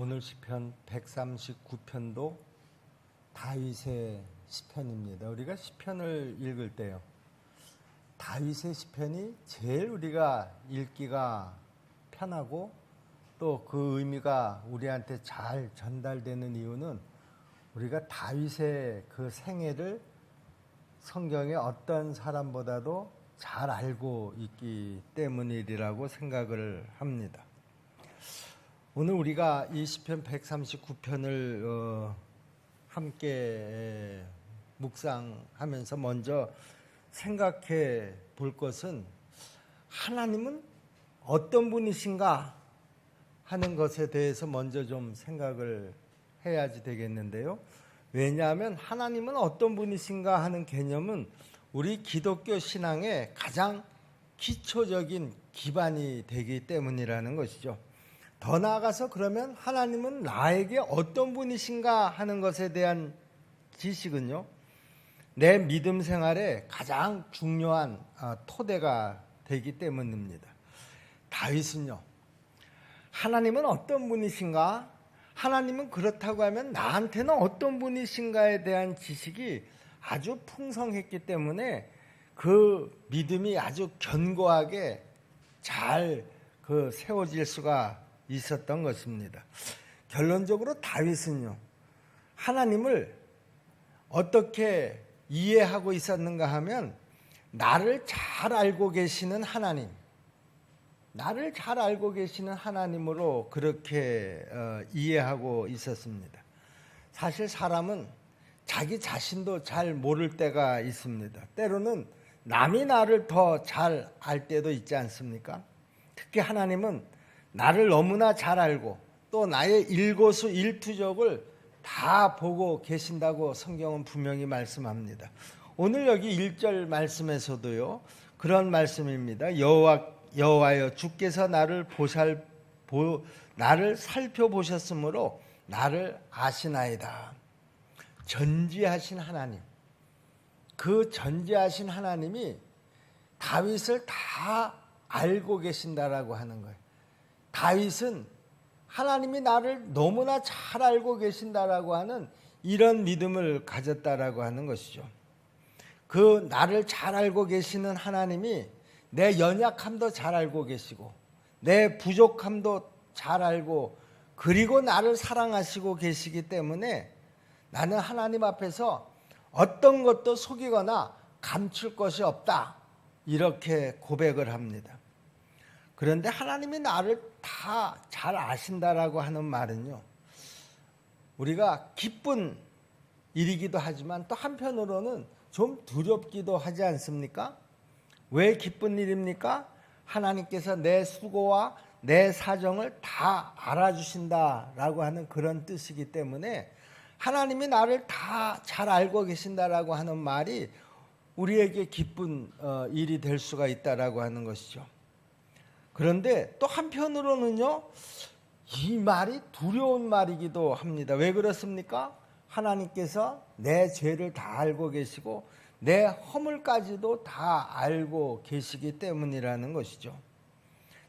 오늘 시편 139편도 다윗의 시편입니다. 우리가 시편을 읽을 때요, 다윗의 시편이 제일 우리가 읽기가 편하고 또 그 의미가 우리한테 잘 전달되는 이유는 우리가 다윗의 그 생애를 성경의 어떤 사람보다도 잘 알고 있기 때문이라고 생각을 합니다. 오늘 우리가 이 시편 139편을 함께 묵상하면서 먼저 생각해 볼 것은 하나님은 어떤 분이신가 하는 것에 대해서 먼저 좀 생각을 해야지 되겠는데요. 왜냐하면 하나님은 어떤 분이신가 하는 개념은 우리 기독교 신앙의 가장 기초적인 기반이 되기 때문이라는 것이죠. 더 나아가서 그러면 하나님은 나에게 어떤 분이신가 하는 것에 대한 지식은요, 내 믿음 생활에 가장 중요한 토대가 되기 때문입니다. 다윗은요, 하나님은 어떤 분이신가? 하나님은 그렇다고 하면 나한테는 어떤 분이신가에 대한 지식이 아주 풍성했기 때문에 그 믿음이 아주 견고하게 잘 세워질 수가 있었던 것입니다. 결론적으로 다윗은요, 하나님을 어떻게 이해하고 있었는가 하면 나를 잘 알고 계시는 하나님, 나를 잘 알고 계시는 하나님으로 그렇게 이해하고 있었습니다. 사실 사람은 자기 자신도 잘 모를 때가 있습니다. 때로는 남이 나를 더 잘 알 때도 있지 않습니까? 특히 하나님은 나를 너무나 잘 알고 또 나의 일거수일투족을 다 보고 계신다고 성경은 분명히 말씀합니다. 오늘 여기 1절 말씀에서도요, 그런 말씀입니다. 여호와여 주께서 나를 살펴보셨으므로 나를 아시나이다. 전지하신 하나님, 그 전지하신 하나님이 다윗을 다 알고 계신다라고 하는 거예요. 다윗은 하나님이 나를 너무나 잘 알고 계신다라고 하는 이런 믿음을 가졌다라고 하는 것이죠. 그 나를 잘 알고 계시는 하나님이 내 연약함도 잘 알고 계시고 내 부족함도 잘 알고 그리고 나를 사랑하시고 계시기 때문에 나는 하나님 앞에서 어떤 것도 속이거나 감출 것이 없다, 이렇게 고백을 합니다. 그런데 하나님이 나를 다 잘 아신다라고 하는 말은요, 우리가 기쁜 일이기도 하지만 또 한편으로는 좀 두렵기도 하지 않습니까? 왜 기쁜 일입니까? 하나님께서 내 수고와 내 사정을 다 알아주신다라고 하는 그런 뜻이기 때문에 하나님이 나를 다 잘 알고 계신다라고 하는 말이 우리에게 기쁜 일이 될 수가 있다라고 하는 것이죠. 그런데 또 한편으로는요, 이 말이 두려운 말이기도 합니다. 왜 그렇습니까? 하나님께서 내 죄를 다 알고 계시고 내 허물까지도 다 알고 계시기 때문이라는 것이죠.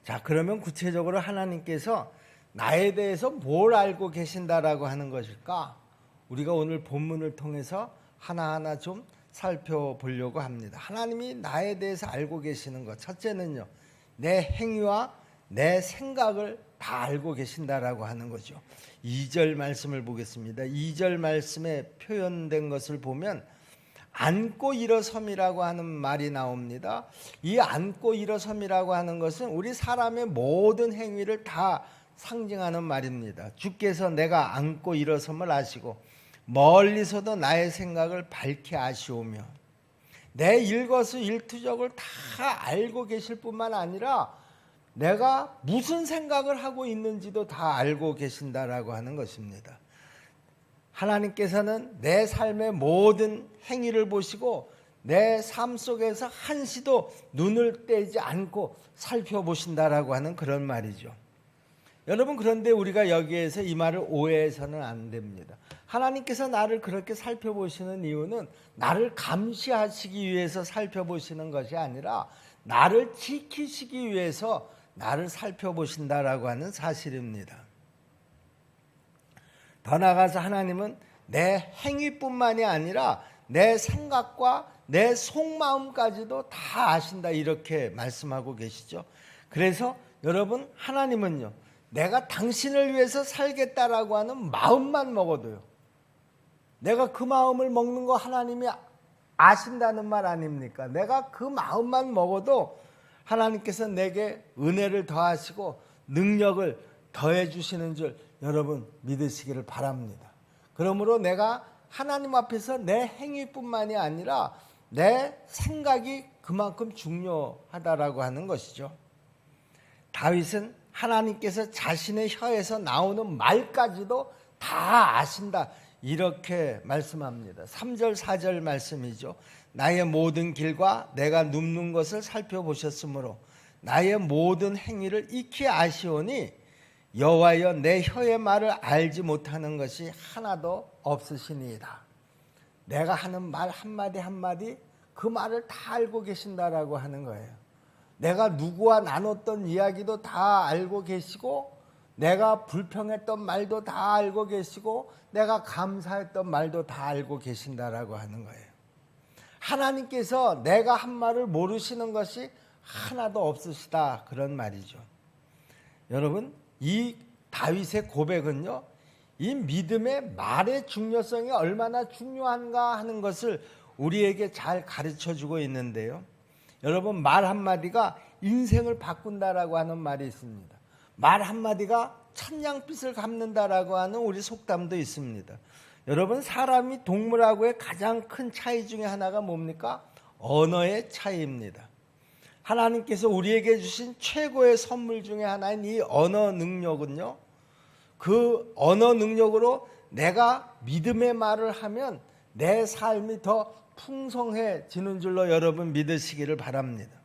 자, 그러면 구체적으로 하나님께서 나에 대해서 뭘 알고 계신다라고 하는 것일까? 우리가 오늘 본문을 통해서 하나하나 좀 살펴보려고 합니다. 하나님이 나에 대해서 알고 계시는 것, 첫째는요, 내 행위와 내 생각을 다 알고 계신다라고 하는 거죠. 2절 말씀을 보겠습니다. 2절 말씀에 표현된 것을 보면 앉고 일어섬이라고 하는 말이 나옵니다. 이 앉고 일어섬이라고 하는 것은 우리 사람의 모든 행위를 다 상징하는 말입니다. 주께서 내가 앉고 일어섬을 아시고 멀리서도 나의 생각을 밝히 아시오며 내 일거수일투족을 다 알고 계실 뿐만 아니라 내가 무슨 생각을 하고 있는지도 다 알고 계신다라고 하는 것입니다. 하나님께서는 내 삶의 모든 행위를 보시고 내 삶 속에서 한시도 눈을 떼지 않고 살펴보신다라고 하는 그런 말이죠. 여러분, 그런데 우리가 여기에서 이 말을 오해해서는 안 됩니다. 하나님께서 나를 그렇게 살펴보시는 이유는 나를 감시하시기 위해서 살펴보시는 것이 아니라 나를 지키시기 위해서 나를 살펴보신다라고 하는 사실입니다. 더 나아가서 하나님은 내 행위뿐만이 아니라 내 생각과 내 속마음까지도 다 아신다, 이렇게 말씀하고 계시죠. 그래서 여러분, 하나님은요, 내가 당신을 위해서 살겠다라고 하는 마음만 먹어도요, 내가 그 마음을 먹는 거 하나님이 아신다는 말 아닙니까? 내가 그 마음만 먹어도 하나님께서 내게 은혜를 더하시고 능력을 더해 주시는 줄 여러분 믿으시기를 바랍니다. 그러므로 내가 하나님 앞에서 내 행위뿐만이 아니라 내 생각이 그만큼 중요하다라고 하는 것이죠. 다윗은 하나님께서 자신의 혀에서 나오는 말까지도 다 아신다, 이렇게 말씀합니다. 3절 4절 말씀이죠. 나의 모든 길과 내가 눕는 것을 살펴보셨으므로 나의 모든 행위를 익히 아시오니 여호와여 내 혀의 말을 알지 못하는 것이 하나도 없으시니이다. 내가 하는 말 한마디 한마디 그 말을 다 알고 계신다라고 하는 거예요. 내가 누구와 나눴던 이야기도 다 알고 계시고, 내가 불평했던 말도 다 알고 계시고, 내가 감사했던 말도 다 알고 계신다라고 하는 거예요. 하나님께서 내가 한 말을 모르시는 것이 하나도 없으시다, 그런 말이죠. 여러분, 이 다윗의 고백은요, 이 믿음의 말의 중요성이 얼마나 중요한가 하는 것을 우리에게 잘 가르쳐주고 있는데요. 여러분, 말 한마디가 인생을 바꾼다라고 하는 말이 있습니다. 말 한마디가 천냥빚을 갚는다라고 하는 우리 속담도 있습니다. 여러분, 사람이 동물하고의 가장 큰 차이 중에 하나가 뭡니까? 언어의 차이입니다. 하나님께서 우리에게 주신 최고의 선물 중에 하나인 이 언어 능력은요, 그 언어 능력으로 내가 믿음의 말을 하면 내 삶이 더 풍성해지는 줄로 여러분 믿으시기를 바랍니다.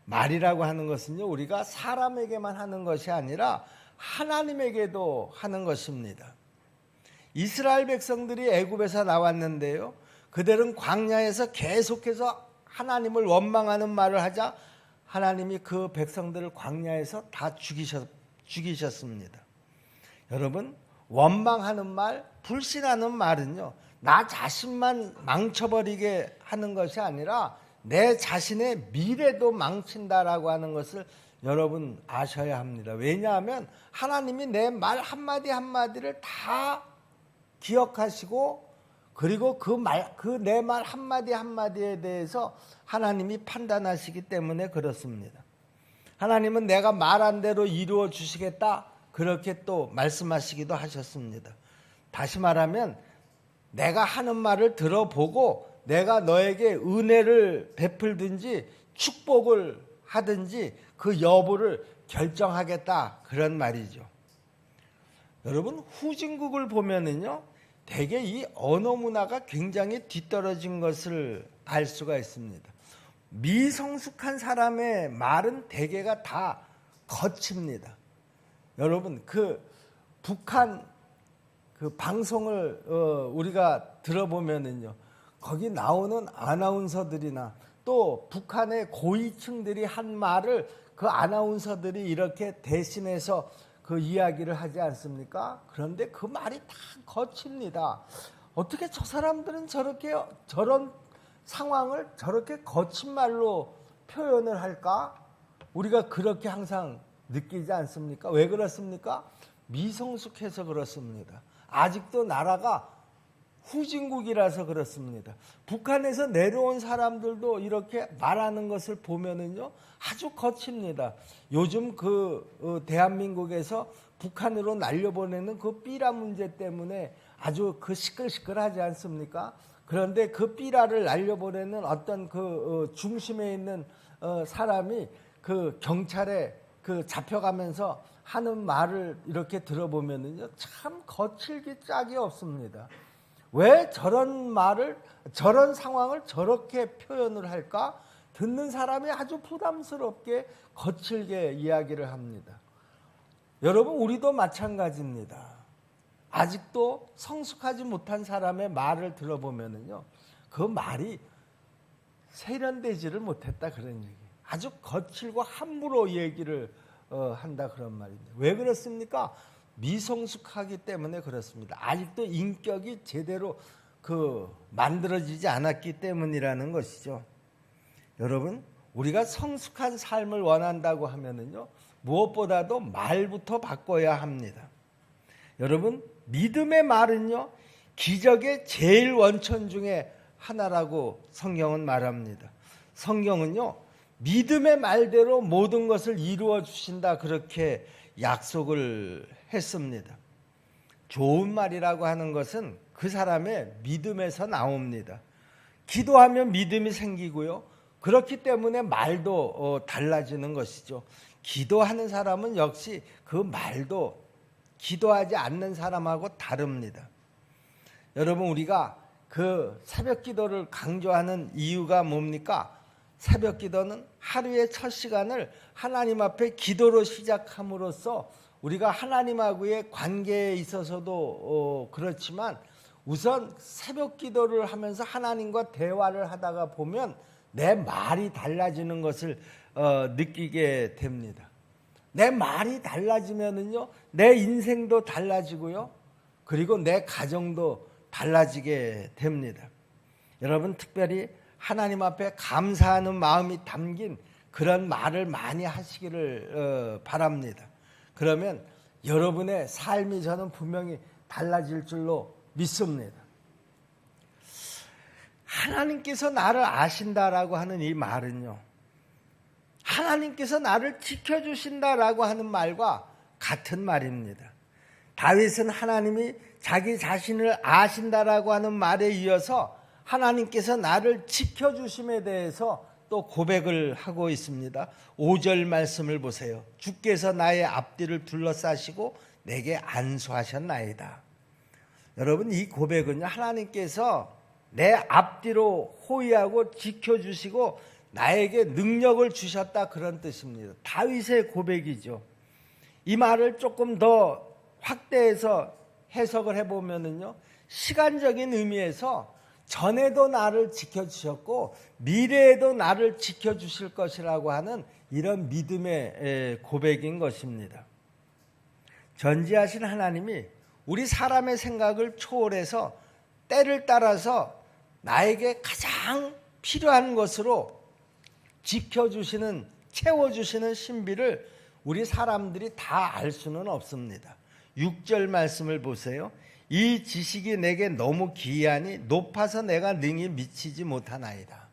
말이라고 하는 것은요, 우리가 사람에게만 하는 것이 아니라 하나님에게도 하는 것입니다. 이스라엘 백성들이 애굽에서 나왔는데요, 그들은 광야에서 계속해서 하나님을 원망하는 말을 하자 하나님이 그 백성들을 광야에서 다 죽이셨습니다. 여러분, 원망하는 말, 불신하는 말은요, 나 자신만 망쳐버리게 하는 것이 아니라 내 자신의 미래도 망친다라고 하는 것을 여러분 아셔야 합니다. 왜냐하면 하나님이 내 말 한마디 한마디를 다 기억하시고, 그리고 그 내 말 한마디 한마디에 대해서 하나님이 판단하시기 때문에 그렇습니다. 하나님은 내가 말한 대로 이루어 주시겠다, 그렇게 또 말씀하시기도 하셨습니다. 다시 말하면 내가 하는 말을 들어보고 내가 너에게 은혜를 베풀든지 축복을 하든지 그 여부를 결정하겠다, 그런 말이죠. 여러분, 후진국을 보면은요, 대개 이 언어 문화가 굉장히 뒤떨어진 것을 알 수가 있습니다. 미성숙한 사람의 말은 대개가 다 거칩니다. 여러분, 그 북한 그 방송을 우리가 들어보면은요, 거기 나오는 아나운서들이나 또 북한의 고위층들이 한 말을 그 아나운서들이 이렇게 대신해서 그 이야기를 하지 않습니까? 그런데 그 말이 다 거칩니다. 어떻게 저 사람들은 저런 상황을 저렇게 거친 말로 표현을 할까? 우리가 그렇게 항상 느끼지 않습니까? 왜 그렇습니까? 미성숙해서 그렇습니다. 아직도 나라가 후진국이라서 그렇습니다. 북한에서 내려온 사람들도 이렇게 말하는 것을 보면은요, 아주 거칩니다. 요즘 대한민국에서 북한으로 날려보내는 그 삐라 문제 때문에 아주 시끌시끌하지 않습니까? 그런데 그 삐라를 날려보내는 어떤 중심에 있는 사람이 그 경찰에 잡혀가면서 하는 말을 이렇게 들어보면은요, 참 거칠기 짝이 없습니다. 왜 저런 상황을 저렇게 표현을 할까? 듣는 사람이 아주 부담스럽게 거칠게 이야기를 합니다. 여러분, 우리도 마찬가지입니다. 아직도 성숙하지 못한 사람의 말을 들어보면은요, 그 말이 세련되지를 못했다, 그런 얘기. 아주 거칠고 함부로 얘기를 한다, 그런 말입니다. 왜 그렇습니까? 미성숙하기 때문에 그렇습니다. 아직도 인격이 제대로 만들어지지 않았기 때문이라는 것이죠. 여러분, 우리가 성숙한 삶을 원한다고 하면은요, 무엇보다도 말부터 바꿔야 합니다. 여러분, 믿음의 말은요, 기적의 제일 원천 중에 하나라고 성경은 말합니다. 성경은요, 믿음의 말대로 모든 것을 이루어 주신다, 그렇게 약속을 했습니다. 좋은 말이라고 하는 것은 그 사람의 믿음에서 나옵니다. 기도하면 믿음이 생기고요. 그렇기 때문에 말도 달라지는 것이죠. 기도하는 사람은 역시 그 말도 기도하지 않는 사람하고 다릅니다. 여러분, 우리가 그 새벽 기도를 강조하는 이유가 뭡니까? 새벽 기도는 하루의 첫 시간을 하나님 앞에 기도로 시작함으로써 우리가 하나님하고의 관계에 있어서도 그렇지만 우선 새벽 기도를 하면서 하나님과 대화를 하다가 보면 내 말이 달라지는 것을 느끼게 됩니다. 내 말이 달라지면은요, 내 인생도 달라지고요, 그리고 내 가정도 달라지게 됩니다. 여러분, 특별히 하나님 앞에 감사하는 마음이 담긴 그런 말을 많이 하시기를 바랍니다. 그러면 여러분의 삶이 저는 분명히 달라질 줄로 믿습니다. 하나님께서 나를 아신다라고 하는 이 말은요, 하나님께서 나를 지켜주신다라고 하는 말과 같은 말입니다. 다윗은 하나님이 자기 자신을 아신다라고 하는 말에 이어서 하나님께서 나를 지켜주심에 대해서 또 고백을 하고 있습니다. 5절 말씀을 보세요. 주께서 나의 앞뒤를 둘러싸시고 내게 안수하셨나이다. 여러분, 이 고백은요, 하나님께서 내 앞뒤로 호위하고 지켜주시고 나에게 능력을 주셨다, 그런 뜻입니다. 다윗의 고백이죠. 이 말을 조금 더 확대해서 해석을 해보면은요, 시간적인 의미에서 전에도 나를 지켜주셨고 미래에도 나를 지켜주실 것이라고 하는 이런 믿음의 고백인 것입니다. 전지하신 하나님이 우리 사람의 생각을 초월해서 때를 따라서 나에게 가장 필요한 것으로 지켜주시는, 채워주시는 신비를 우리 사람들이 다 알 수는 없습니다. 6절 말씀을 보세요. 이 지식이 내게 너무 기이하니 높아서 내가 능히 미치지 못하나이다.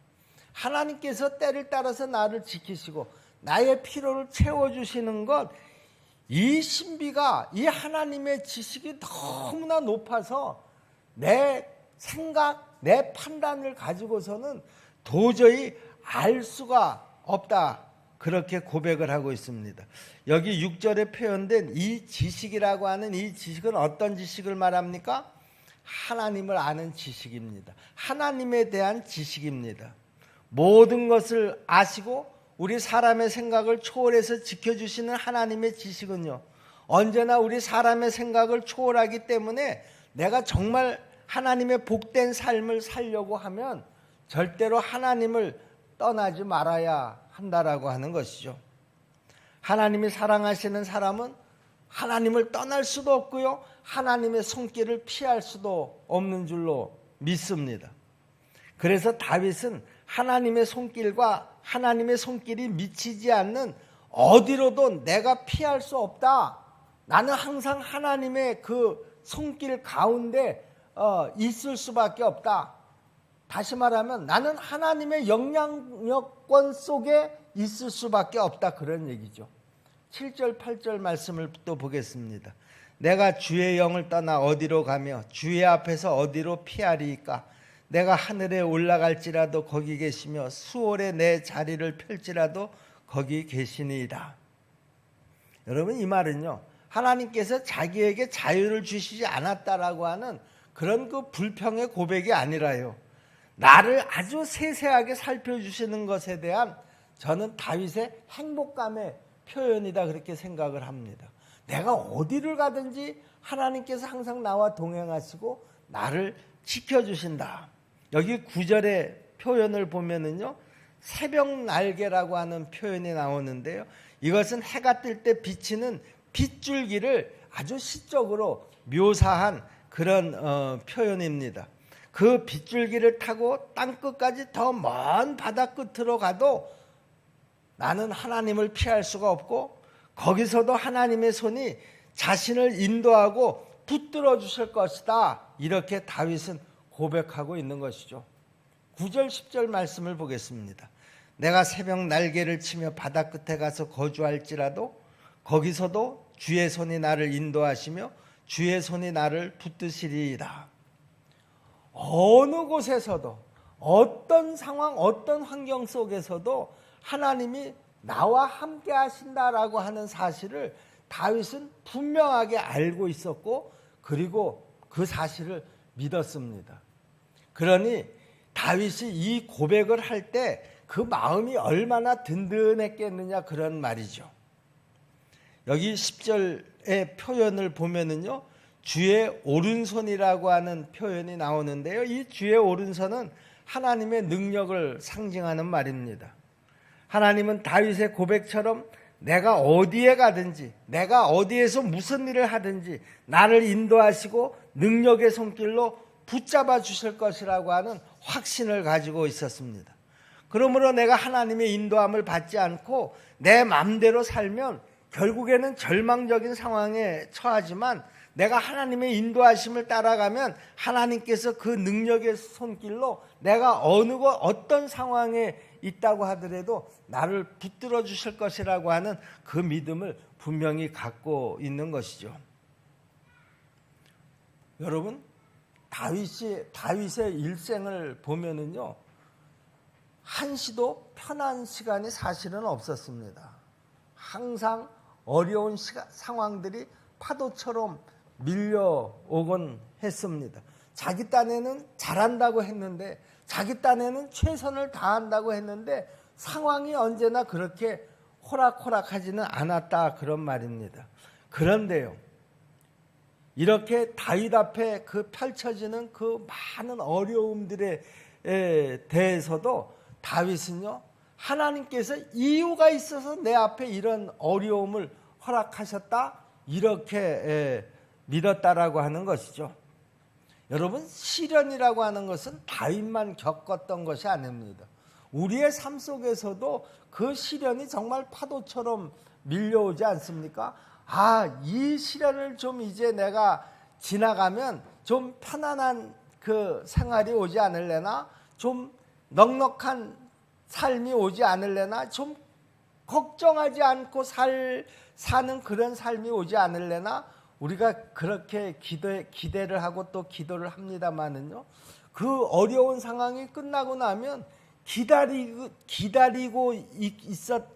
하나님께서 때를 따라서 나를 지키시고 나의 필요를 채워주시는 것, 이 신비가, 이 하나님의 지식이 너무나 높아서 내 생각, 내 판단을 가지고서는 도저히 알 수가 없다, 그렇게 고백을 하고 있습니다. 여기 6절에 표현된 이 지식이라고 하는 이 지식은 어떤 지식을 말합니까? 하나님을 아는 지식입니다. 하나님에 대한 지식입니다. 모든 것을 아시고 우리 사람의 생각을 초월해서 지켜주시는 하나님의 지식은요, 언제나 우리 사람의 생각을 초월하기 때문에 내가 정말 하나님의 복된 삶을 살려고 하면 절대로 하나님을 떠나지 말아야 한다라고 하는 것이죠. 하나님이 사랑하시는 사람은 하나님을 떠날 수도 없고요, 하나님의 손길을 피할 수도 없는 줄로 믿습니다. 그래서 다윗은 하나님의 손길과 하나님의 손길이 미치지 않는 어디로도 내가 피할 수 없다, 나는 항상 하나님의 그 손길 가운데 있을 수밖에 없다. 다시 말하면 나는 하나님의 영향력권 속에 있을 수밖에 없다, 그런 얘기죠. 7절 8절 말씀을 또 보겠습니다. 내가 주의 영을 떠나 어디로 가며 주의 앞에서 어디로 피하리이까? 내가 하늘에 올라갈지라도 거기 계시며 수월에 내 자리를 펼지라도 거기 계시니이다. 여러분, 이 말은요, 하나님께서 자기에게 자유를 주시지 않았다라고 하는 그런 그 불평의 고백이 아니라요, 나를 아주 세세하게 살펴주시는 것에 대한 저는 다윗의 행복감의 표현이다, 그렇게 생각을 합니다. 내가 어디를 가든지 하나님께서 항상 나와 동행하시고 나를 지켜주신다. 여기 9절의 표현을 보면은요, 새벽 날개라고 하는 표현이 나오는데요, 이것은 해가 뜰 때 비치는 빗줄기를 아주 시적으로 묘사한 그런 표현입니다. 그 빗줄기를 타고 땅끝까지 더 먼 바다 끝으로 가도 나는 하나님을 피할 수가 없고 거기서도 하나님의 손이 자신을 인도하고 붙들어 주실 것이다. 이렇게 다윗은 고백하고 있는 것이죠. 9절 10절 말씀을 보겠습니다. 내가 새벽 날개를 치며 바다 끝에 가서 거주할지라도 거기서도 주의 손이 나를 인도하시며 주의 손이 나를 붙드시리이다. 어느 곳에서도 어떤 상황 어떤 환경 속에서도 하나님이 나와 함께 하신다라고 하는 사실을 다윗은 분명하게 알고 있었고 그리고 그 사실을 믿었습니다. 그러니 다윗이 이 고백을 할 때 그 마음이 얼마나 든든했겠느냐 그런 말이죠. 여기 10절의 표현을 보면은요, 주의 오른손이라고 하는 표현이 나오는데요. 이 주의 오른손은 하나님의 능력을 상징하는 말입니다. 하나님은 다윗의 고백처럼 내가 어디에 가든지 내가 어디에서 무슨 일을 하든지 나를 인도하시고 능력의 손길로 붙잡아 주실 것이라고 하는 확신을 가지고 있었습니다. 그러므로 내가 하나님의 인도함을 받지 않고 내 마음대로 살면 결국에는 절망적인 상황에 처하지만 내가 하나님의 인도하심을 따라가면 하나님께서 그 능력의 손길로 내가 어느 곳 어떤 상황에 있다고 하더라도 나를 붙들어 주실 것이라고 하는 그 믿음을 분명히 갖고 있는 것이죠. 여러분, 다윗의 일생을 보면은요, 한시도 편한 시간이 사실은 없었습니다. 항상 어려운 상황들이 파도처럼 밀려오곤 했습니다. 자기 딴에는 잘한다고 했는데 자기 딴에는 최선을 다한다고 했는데 상황이 언제나 그렇게 호락호락하지는 않았다 그런 말입니다. 그런데요, 이렇게 다윗 앞에 그 펼쳐지는 그 많은 어려움들에 대해서도 다윗은요, 하나님께서 이유가 있어서 내 앞에 이런 어려움을 허락하셨다 이렇게 믿었다라고 하는 것이죠. 여러분, 시련이라고 하는 것은 다윗만 겪었던 것이 아닙니다. 우리의 삶 속에서도 그 시련이 정말 파도처럼 밀려오지 않습니까? 이 시련을 좀 이제 내가 지나가면 좀 편안한 그 생활이 오지 않을래나, 좀 넉넉한 삶이 오지 않을래나, 좀 걱정하지 않고 사는 그런 삶이 오지 않을래나, 우리가 그렇게 기대를 하고 또 기도를 합니다만은요, 그 어려운 상황이 끝나고 나면 기다리고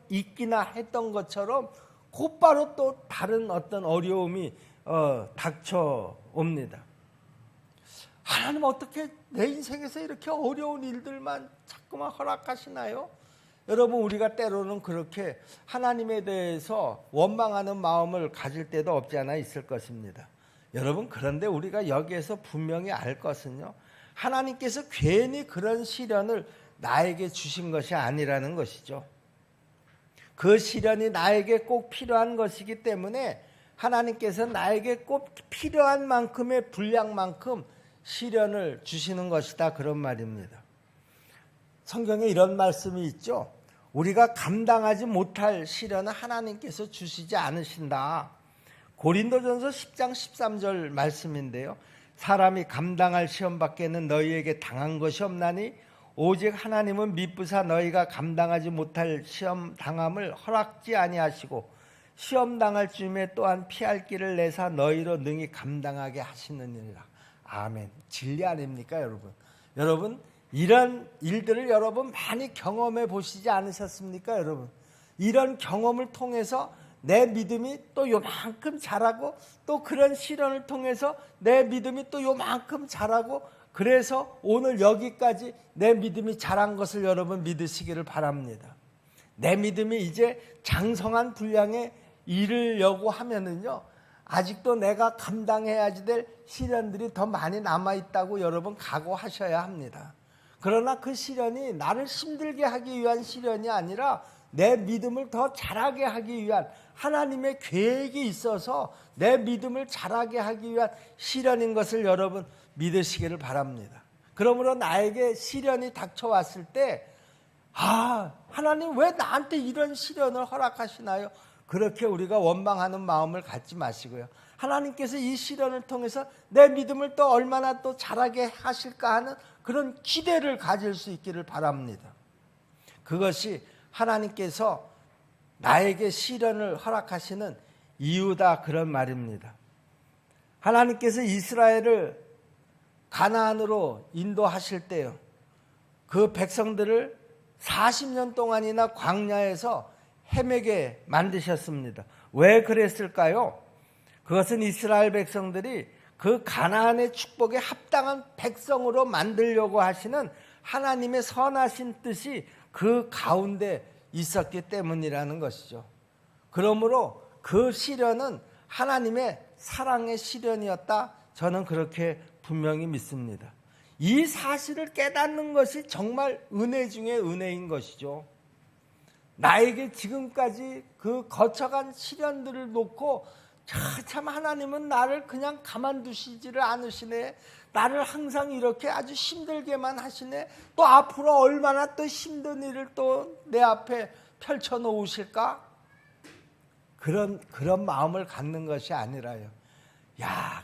있기나 했던 것처럼 곧바로 또 다른 어떤 어려움이 닥쳐옵니다. 하나님 어떻게 내 인생에서 이렇게 어려운 일들만 자꾸만 허락하시나요? 여러분, 우리가 때로는 그렇게 하나님에 대해서 원망하는 마음을 가질 때도 없지 않아 있을 것입니다. 여러분, 그런데 우리가 여기에서 분명히 알 것은요, 하나님께서 괜히 그런 시련을 나에게 주신 것이 아니라는 것이죠. 그 시련이 나에게 꼭 필요한 것이기 때문에 하나님께서 나에게 꼭 필요한 만큼의 분량만큼 시련을 주시는 것이다 그런 말입니다. 성경에 이런 말씀이 있죠. 우리가 감당하지 못할 시련은 하나님께서 주시지 않으신다. 고린도전서 10장 13절 말씀인데요. 사람이 감당할 시험밖에는 너희에게 당한 것이 없나니 오직 하나님은 미쁘사 너희가 감당하지 못할 시험 당함을 허락지 아니하시고 시험 당할 즈음에 또한 피할 길을 내사 너희로 능히 감당하게 하시느니라. 아멘. 진리 아닙니까, 여러분? 여러분, 이런 일들을 여러분 많이 경험해 보시지 않으셨습니까, 여러분? 이런 경험을 통해서 내 믿음이 또 요만큼 자라고, 또 그런 시련을 통해서 내 믿음이 또 요만큼 자라고, 그래서 오늘 여기까지 내 믿음이 자란 것을 여러분 믿으시기를 바랍니다. 내 믿음이 이제 장성한 분량에 이르려고 하면은요, 아직도 내가 감당해야지 될 시련들이 더 많이 남아있다고 여러분 각오하셔야 합니다. 그러나 그 시련이 나를 힘들게 하기 위한 시련이 아니라 내 믿음을 더 자라게 하기 위한 하나님의 계획이 있어서 내 믿음을 자라게 하기 위한 시련인 것을 여러분 믿으시기를 바랍니다. 그러므로 나에게 시련이 닥쳐왔을 때 하나님 왜 나한테 이런 시련을 허락하시나요? 그렇게 우리가 원망하는 마음을 갖지 마시고요. 하나님께서 이 시련을 통해서 내 믿음을 또 얼마나 또 자라게 하실까 하는 그런 기대를 가질 수 있기를 바랍니다. 그것이 하나님께서 나에게 시련을 허락하시는 이유다, 그런 말입니다. 하나님께서 이스라엘을 가나안으로 인도하실 때요, 그 백성들을 40년 동안이나 광야에서 헤매게 만드셨습니다. 왜 그랬을까요? 그것은 이스라엘 백성들이 그 가나안의 축복에 합당한 백성으로 만들려고 하시는 하나님의 선하신 뜻이 그 가운데 있었기 때문이라는 것이죠. 그러므로 그 시련은 하나님의 사랑의 시련이었다, 저는 그렇게 분명히 믿습니다. 이 사실을 깨닫는 것이 정말 은혜 중에 은혜인 것이죠. 나에게 지금까지 그 거쳐간 시련들을 놓고 참 하나님은 나를 그냥 가만두시지를 않으시네, 나를 항상 이렇게 아주 힘들게만 하시네, 또 앞으로 얼마나 또 힘든 일을 또 내 앞에 펼쳐 놓으실까? 그런 마음을 갖는 것이 아니라요,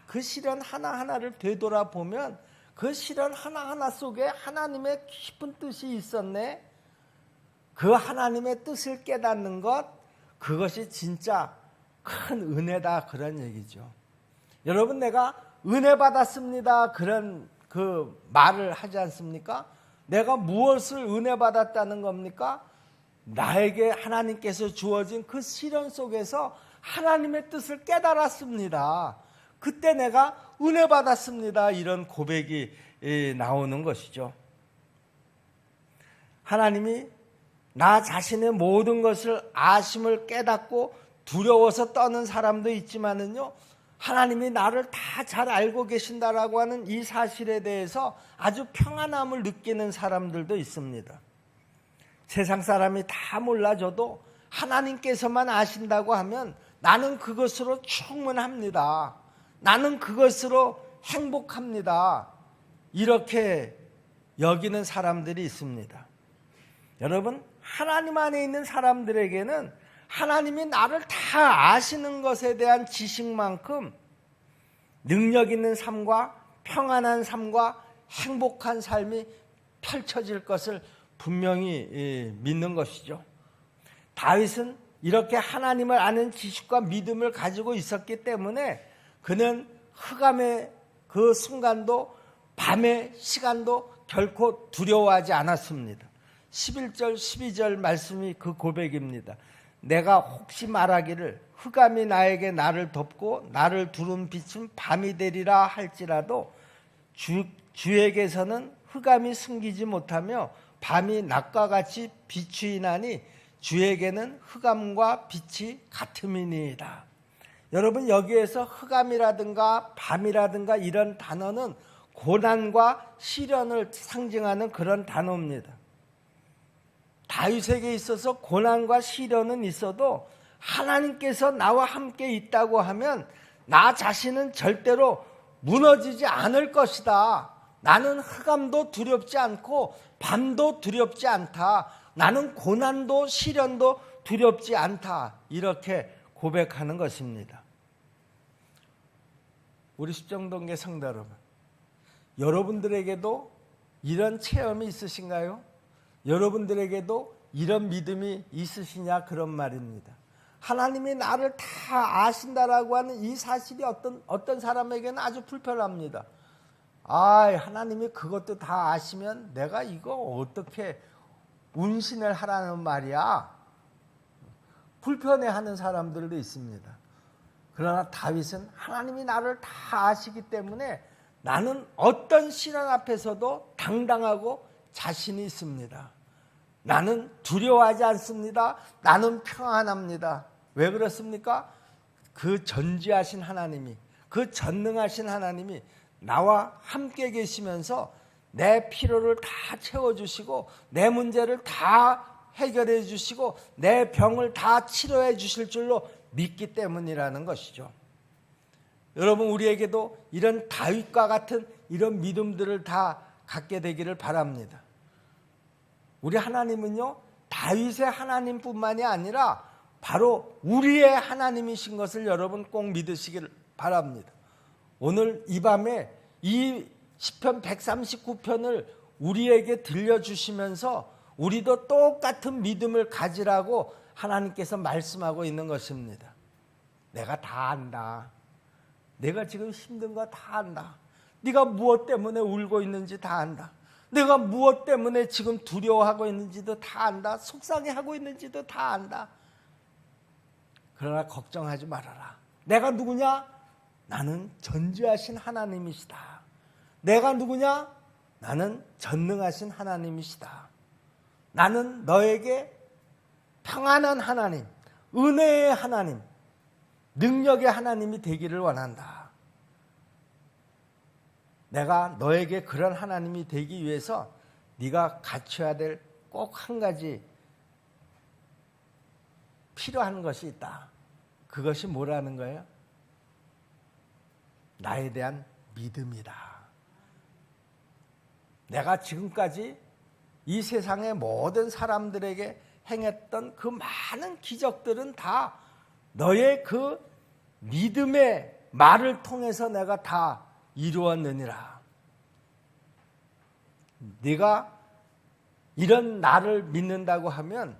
그 시련 하나하나를 되돌아보면 그 시련 하나하나 속에 하나님의 깊은 뜻이 있었네, 그 하나님의 뜻을 깨닫는 것, 그것이 진짜 큰 은혜다, 그런 얘기죠. 여러분, 내가 은혜 받았습니다, 그런 그 말을 하지 않습니까? 내가 무엇을 은혜 받았다는 겁니까? 나에게 하나님께서 주어진 그 시련 속에서 하나님의 뜻을 깨달았습니다. 그때 내가 은혜 받았습니다, 이런 고백이 나오는 것이죠. 하나님이 나 자신의 모든 것을 아심을 깨닫고 두려워서 떠는 사람도 있지만은요, 하나님이 나를 다 잘 알고 계신다라고 하는 이 사실에 대해서 아주 평안함을 느끼는 사람들도 있습니다. 세상 사람이 다 몰라줘도 하나님께서만 아신다고 하면 나는 그것으로 충분합니다, 나는 그것으로 행복합니다, 이렇게 여기는 사람들이 있습니다. 여러분, 하나님 안에 있는 사람들에게는 하나님이 나를 다 아시는 것에 대한 지식만큼 능력 있는 삶과 평안한 삶과 행복한 삶이 펼쳐질 것을 분명히 믿는 것이죠. 다윗은 이렇게 하나님을 아는 지식과 믿음을 가지고 있었기 때문에 그는 흑암의 그 순간도, 밤의 시간도 결코 두려워하지 않았습니다. 11절 12절 말씀이 그 고백입니다. 내가 혹시 말하기를 흑암이 나에게 나를 덮고 나를 두른 빛은 밤이 되리라 할지라도 주에게서는 흑암이 숨기지 못하며 밤이 낮과 같이 비추이나니 주에게는 흑암과 빛이 같음이니이다. 여러분, 여기에서 흑암이라든가 밤이라든가 이런 단어는 고난과 시련을 상징하는 그런 단어입니다. 다윗에게 있어서 고난과 시련은 있어도 하나님께서 나와 함께 있다고 하면 나 자신은 절대로 무너지지 않을 것이다. 나는 흑암도 두렵지 않고 밤도 두렵지 않다. 나는 고난도 시련도 두렵지 않다. 이렇게 고백하는 것입니다. 우리 십정동계 성도 여러분, 여러분들에게도 이런 체험이 있으신가요? 여러분들에게도 이런 믿음이 있으시냐, 그런 말입니다. 하나님이 나를 다 아신다라고 하는 이 사실이 어떤 사람에게는 아주 불편합니다. 하나님이 그것도 다 아시면 내가 이거 어떻게 운신을 하라는 말이야, 불편해하는 사람들도 있습니다. 그러나 다윗은 하나님이 나를 다 아시기 때문에 나는 어떤 시련 앞에서도 당당하고 자신이 있습니다. 나는 두려워하지 않습니다. 나는 평안합니다. 왜 그렇습니까? 그 전지하신 하나님이, 그 전능하신 하나님이 나와 함께 계시면서 내 필요를 다 채워주시고 내 문제를 다 해결해 주시고 내 병을 다 치료해 주실 줄로 믿기 때문이라는 것이죠. 여러분, 우리에게도 이런 다윗과 같은 이런 믿음들을 다 갖게 되기를 바랍니다. 우리 하나님은요, 다윗의 하나님뿐만이 아니라 바로 우리의 하나님이신 것을 여러분 꼭 믿으시길 바랍니다. 오늘 이 밤에 이 시편 139편을 우리에게 들려주시면서 우리도 똑같은 믿음을 가지라고 하나님께서 말씀하고 있는 것입니다. 내가 다 안다. 내가 지금 힘든 거 다 안다. 네가 무엇 때문에 울고 있는지 다 안다. 내가 무엇 때문에 지금 두려워하고 있는지도 다 안다. 속상해하고 있는지도 다 안다. 그러나 걱정하지 말아라. 내가 누구냐? 나는 전지하신 하나님이시다. 내가 누구냐? 나는 전능하신 하나님이시다. 나는 너에게 평안한 하나님, 은혜의 하나님, 능력의 하나님이 되기를 원한다. 내가 너에게 그런 하나님이 되기 위해서 네가 갖춰야 될 꼭 한 가지 필요한 것이 있다. 그것이 뭐라는 거예요? 나에 대한 믿음이다. 내가 지금까지 이 세상의 모든 사람들에게 행했던 그 많은 기적들은 다 너의 그 믿음의 말을 통해서 내가 다 이루었느니라. 네가 이런 나를 믿는다고 하면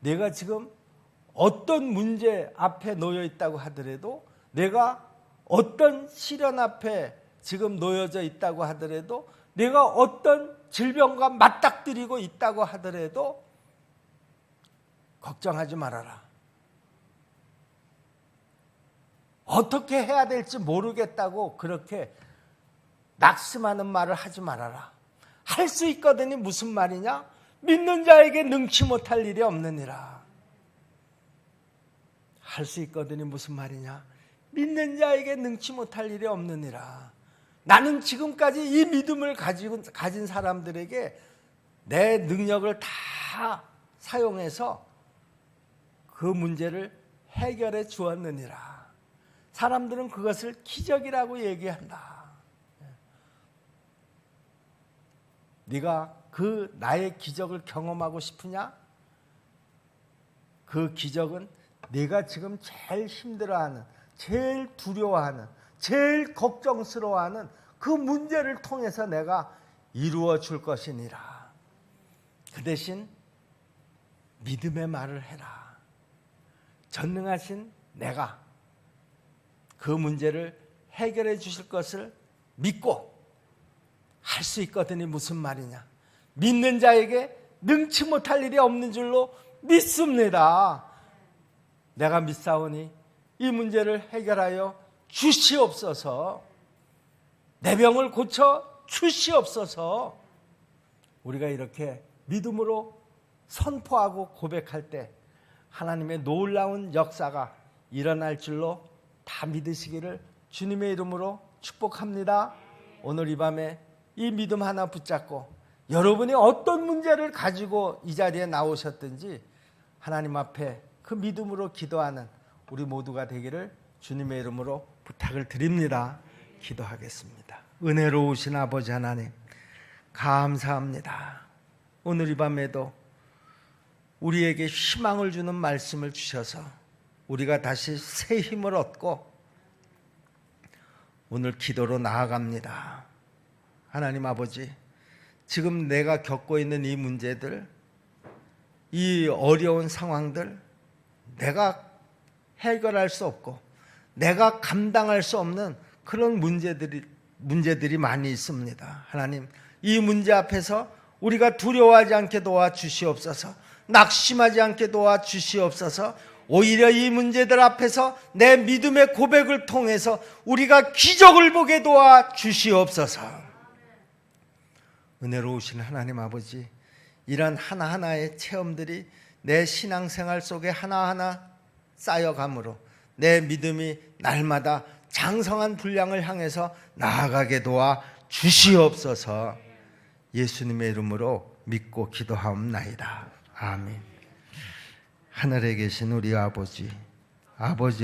내가 지금 어떤 문제 앞에 놓여 있다고 하더라도, 내가 어떤 시련 앞에 지금 놓여져 있다고 하더라도, 내가 어떤 질병과 맞닥뜨리고 있다고 하더라도 걱정하지 말아라. 어떻게 해야 될지 모르겠다고 그렇게 낙심하는 말을 하지 말아라. 할 수 있거든이 무슨 말이냐? 믿는 자에게 능치 못할 일이 없느니라. 할 수 있거든이 무슨 말이냐? 믿는 자에게 능치 못할 일이 없느니라. 나는 지금까지 이 믿음을 가진 사람들에게 내 능력을 다 사용해서 그 문제를 해결해 주었느니라. 사람들은 그것을 기적이라고 얘기한다. 네가 그 나의 기적을 경험하고 싶으냐? 그 기적은 네가 지금 제일 힘들어하는, 제일 두려워하는, 제일 걱정스러워하는 그 문제를 통해서 내가 이루어 줄 것이니라. 그 대신 믿음의 말을 해라. 전능하신 내가 그 문제를 해결해 주실 것을 믿고 할 수 있거든이 무슨 말이냐? 믿는 자에게 능치 못할 일이 없는 줄로 믿습니다. 내가 믿사오니 이 문제를 해결하여 주시옵소서. 내 병을 고쳐 주시옵소서. 우리가 이렇게 믿음으로 선포하고 고백할 때 하나님의 놀라운 역사가 일어날 줄로 다 믿으시기를 주님의 이름으로 축복합니다. 오늘 이 밤에 이 믿음 하나 붙잡고 여러분이 어떤 문제를 가지고 이 자리에 나오셨든지 하나님 앞에 그 믿음으로 기도하는 우리 모두가 되기를 주님의 이름으로 부탁을 드립니다. 기도하겠습니다. 은혜로우신 아버지 하나님, 감사합니다. 오늘 이 밤에도 우리에게 희망을 주는 말씀을 주셔서 우리가 다시 새 힘을 얻고 오늘 기도로 나아갑니다. 하나님 아버지, 지금 내가 겪고 있는 이 문제들, 이 어려운 상황들, 내가 해결할 수 없고 내가 감당할 수 없는 그런 문제들이 많이 있습니다. 하나님, 이 문제 앞에서 우리가 두려워하지 않게 도와주시옵소서. 낙심하지 않게 도와주시옵소서. 오히려 이 문제들 앞에서 내 믿음의 고백을 통해서 우리가 기적을 보게 도와주시옵소서. 은혜로우신 하나님 아버지, 이런 하나하나의 체험들이 내 신앙생활 속에 하나하나 쌓여감으로 내 믿음이 날마다 장성한 분량을 향해서 나아가게 도와 주시옵소서. 예수님의 이름으로 믿고 기도하옵나이다. 아멘. 하늘에 계신 우리 아버지, 아버지의